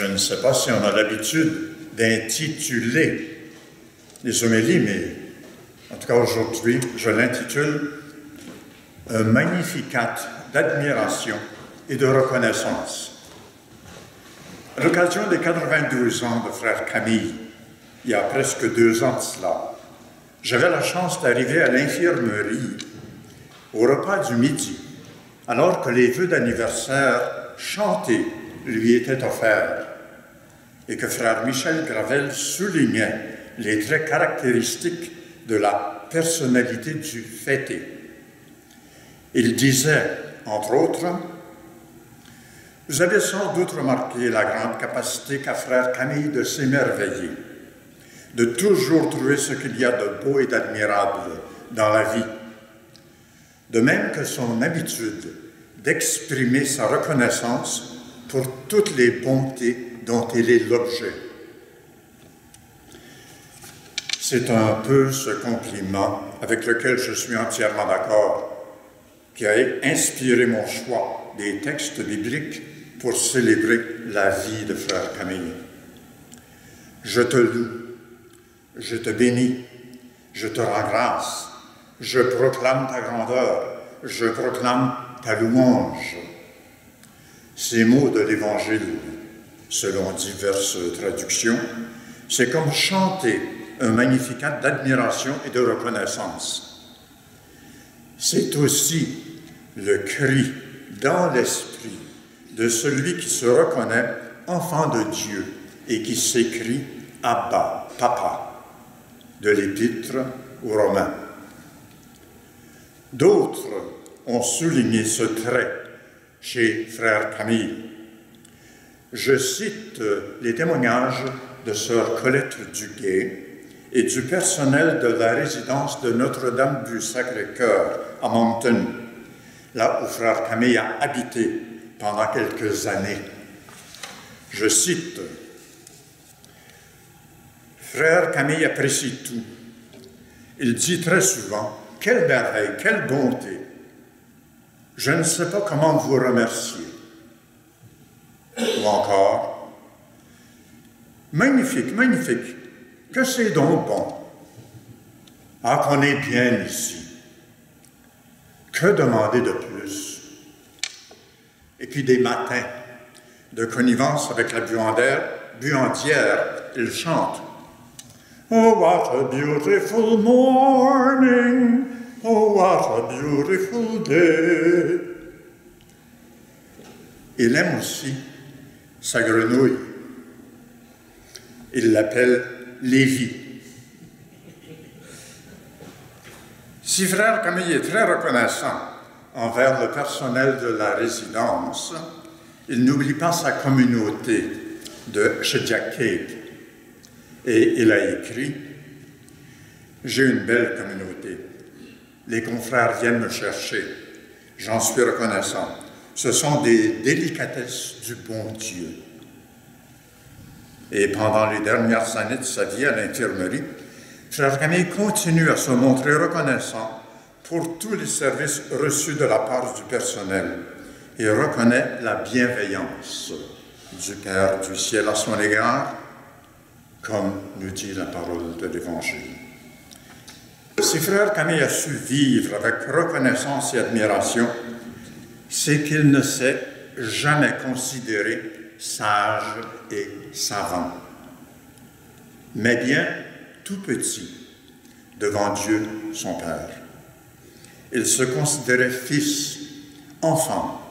Je ne sais pas si on a l'habitude d'intituler les homélies, mais en tout cas aujourd'hui, je l'intitule « Un Magnificat d'admiration et de reconnaissance ». À l'occasion des 92 ans de Frère Camille, il y a presque 2 ans de cela, j'avais la chance d'arriver à l'infirmerie au repas du midi, alors que les vœux d'anniversaire chantés lui étaient offerts et que Frère Michel Gravel soulignait les traits caractéristiques de la personnalité du fêté. Il disait, entre autres, « Vous avez sans doute remarqué la grande capacité qu'a Frère Camille de s'émerveiller, de toujours trouver ce qu'il y a de beau et d'admirable dans la vie, de même que son habitude d'exprimer sa reconnaissance pour toutes les bontés dont il est l'objet. » C'est un peu ce compliment avec lequel je suis entièrement d'accord qui a inspiré mon choix des textes bibliques pour célébrer la vie de Frère Camille. Je te loue, je te bénis, je te rends grâce, je proclame ta grandeur, je proclame ta louange. Ces mots de l'Évangile, selon diverses traductions, c'est comme chanter un magnificat d'admiration et de reconnaissance. C'est aussi le cri dans l'esprit de celui qui se reconnaît enfant de Dieu et qui s'écrie « Abba, Papa » de l'Épître aux Romains. D'autres ont souligné ce trait chez Frère Camille. Je cite les témoignages de sœur Colette Duguay et du personnel de la résidence de Notre-Dame du Sacré-Cœur à Moncton, là où Frère Camille a habité pendant quelques années. Je cite, « Frère Camille apprécie tout. Il dit très souvent, « Quelle merveille, quelle bonté! Je ne sais pas comment vous remercier. » Ou encore, « Magnifique, magnifique! Que c'est donc bon! Ah, qu'on est bien ici! Que demander de plus? » Et puis des matins, de connivence avec la buandière, il chante « Oh, what a beautiful morning! Oh, what a beautiful day! » Il aime aussi sa grenouille. Il l'appelle Lévi. Si Frère Camille est très reconnaissant envers le personnel de la résidence, il n'oublie pas sa communauté de Shediac-Cape. Et il a écrit « J'ai une belle communauté. Les confrères viennent me chercher. J'en suis reconnaissant. Ce sont des délicatesses du bon Dieu. » Et pendant les dernières années de sa vie à l'infirmerie, Frère Camille continue à se montrer reconnaissant pour tous les services reçus de la part du personnel et reconnaît la bienveillance du Père du ciel à son égard, comme nous dit la parole de l'Évangile. Si Frère Camille a su vivre avec reconnaissance et admiration, c'est qu'il ne s'est jamais considéré sage et savant, mais bien tout petit devant Dieu, son Père. Il se considérait fils, enfant,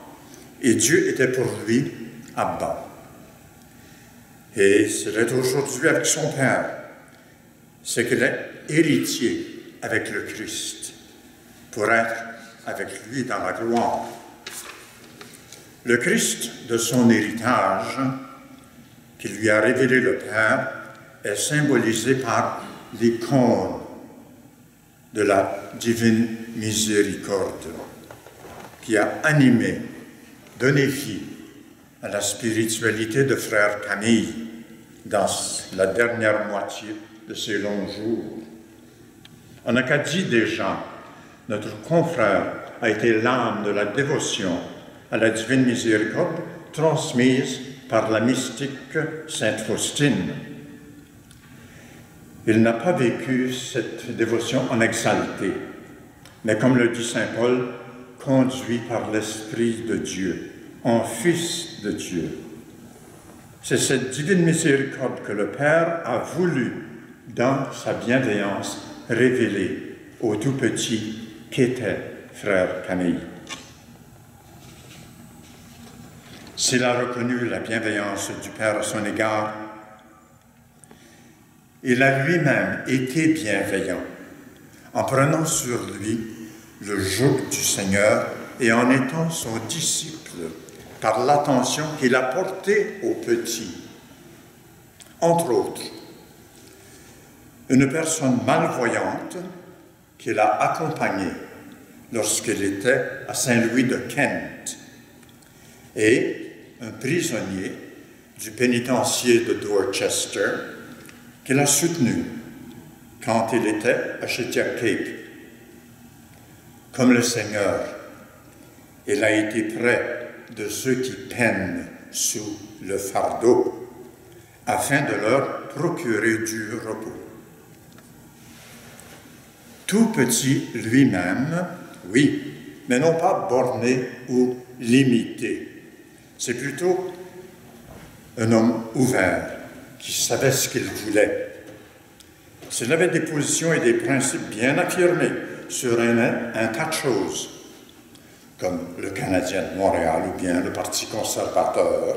et Dieu était pour lui Abba. Et s'il est aujourd'hui avec son Père, c'est qu'il est héritier avec le Christ, pour être avec lui dans la gloire. Le Christ, de son héritage, qui lui a révélé le Père, est symbolisé par l'icône de la divine miséricorde, qui a animé, donné vie à la spiritualité de Frère Camille dans la dernière moitié de ses longs jours. En Acadie déjà, notre confrère a été l'âme de la dévotion à la divine miséricorde transmise par la mystique Sainte Faustine. Il n'a pas vécu cette dévotion en exalté, mais comme le dit saint Paul, conduit par l'Esprit de Dieu, en Fils de Dieu. C'est cette divine miséricorde que le Père a voulu, dans sa bienveillance, révéler au tout petit qu'était frère Camille. S'il a reconnu la bienveillance du Père à son égard, il a lui-même été bienveillant en prenant sur lui le joug du Seigneur et en étant son disciple par l'attention qu'il a portée aux petits. Entre autres, une personne malvoyante qu'il a accompagnée lorsqu'il était à Saint-Louis de Kent et un prisonnier du pénitencier de Dorchester qu'il a soutenu quand il était à Shediac Cape. Comme le Seigneur, il a été près de ceux qui peinent sous le fardeau, afin de leur procurer du repos. Tout petit lui-même, oui, mais non pas borné ou limité. C'est plutôt un homme ouvert, qui savait ce qu'il voulait. S'il avait des positions et des principes bien affirmés sur un tas de choses, comme le Canadien de Montréal ou bien le Parti conservateur,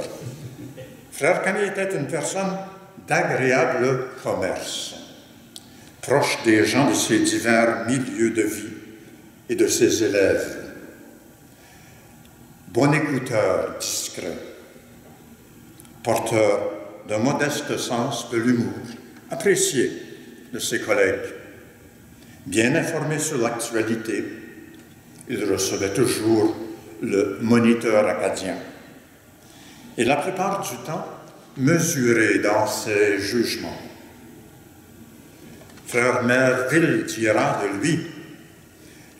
frère Camille était une personne d'agréable commerce, proche des gens de ses divers milieux de vie et de ses élèves. Bon écouteur discret, porteur d'un modeste sens de l'humour, apprécié de ses collègues. Bien informé sur l'actualité, il recevait toujours le Moniteur acadien. Et la plupart du temps, mesuré dans ses jugements. Frère Merville dira de lui,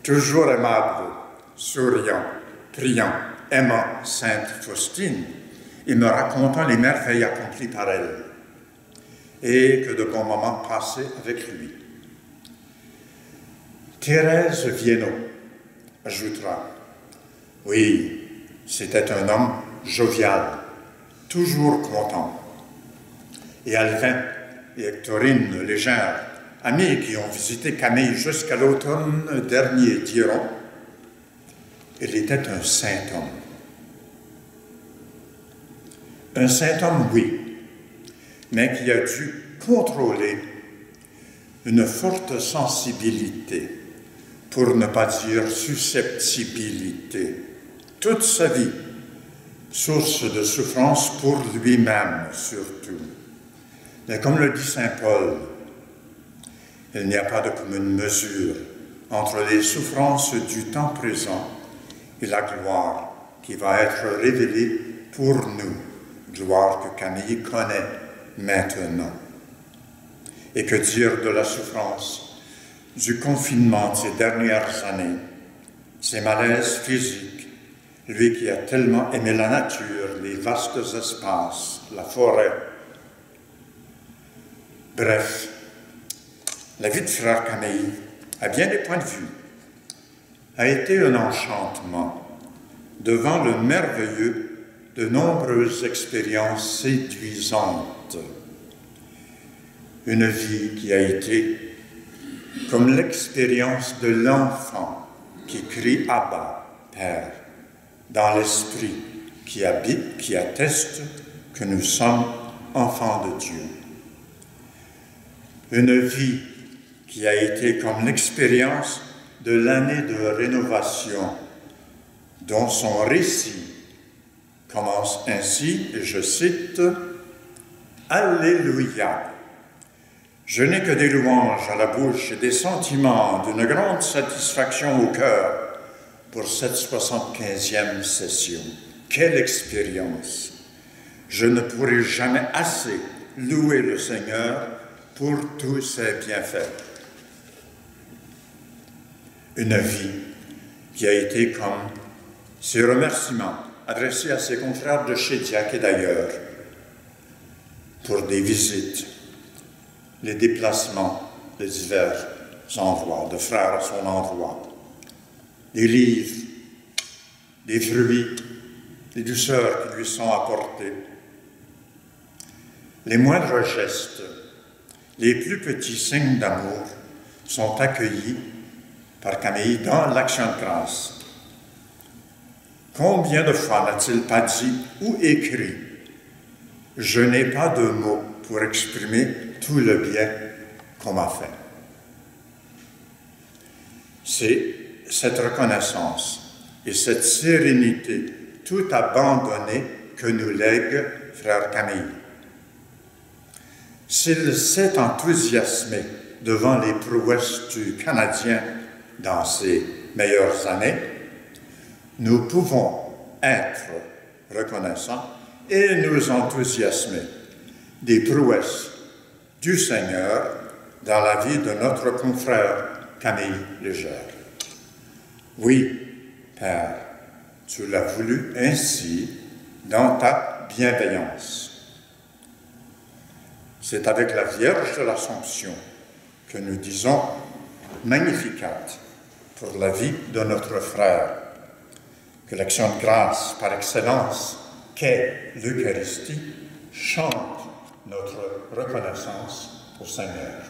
toujours aimable, souriant, priant, aimant Sainte Faustine, et me racontant les merveilles accomplies par elle, et que de bons moments passés avec lui. Thérèse Viennot ajoutera, oui, c'était un homme jovial, toujours content. Et Alvin et Hectorine Légère, amis qui ont visité Camille jusqu'à l'automne dernier, diront, il était un saint homme. Un saint homme, oui, mais qui a dû contrôler une forte sensibilité, pour ne pas dire susceptibilité, toute sa vie, source de souffrance pour lui-même surtout. Mais comme le dit saint Paul, il n'y a pas de commune mesure entre les souffrances du temps présent et la gloire qui va être révélée pour nous, gloire que Camille connaît maintenant. Et que dire de la souffrance, du confinement de ces dernières années, ces malaises physiques, lui qui a tellement aimé la nature, les vastes espaces, la forêt. Bref, la vie de frère Camille, à bien des points de vue, a été un enchantement devant le merveilleux de nombreuses expériences séduisantes. Une vie qui a été comme l'expérience de l'enfant qui crie « Abba, Père », dans l'esprit qui habite, qui atteste que nous sommes enfants de Dieu. Une vie qui a été comme l'expérience de l'année de rénovation, dont son récit commence ainsi, et je cite, « Alléluia ! Je n'ai que des louanges à la bouche et des sentiments d'une grande satisfaction au cœur pour cette 75e session. Quelle expérience! Je ne pourrai jamais assez louer le Seigneur pour tous ses bienfaits. » Une vie qui a été comme ces remerciements adressé à ses confrères de Chédiac et d'ailleurs, pour des visites, les déplacements, les divers envois de frères à son endroit, des livres, des fruits, des douceurs qui lui sont apportées. Les moindres gestes, les plus petits signes d'amour sont accueillis par Camille dans l'Action de grâce. Combien de fois n'a-t-il pas dit ou écrit « Je n'ai pas de mots pour exprimer tout le bien qu'on m'a fait ». C'est cette reconnaissance et cette sérénité tout abandonnée que nous lègue frère Camille. S'il s'est enthousiasmé devant les prouesses du Canadien dans ses meilleures années, nous pouvons être reconnaissants et nous enthousiasmer des prouesses du Seigneur dans la vie de notre confrère Camille Légère. Oui, Père, tu l'as voulu ainsi dans ta bienveillance. C'est avec la Vierge de l'Assomption que nous disons « Magnificat » pour la vie de notre frère. Que l'action de grâce par excellence qu'est l'Eucharistie chante notre reconnaissance au Seigneur.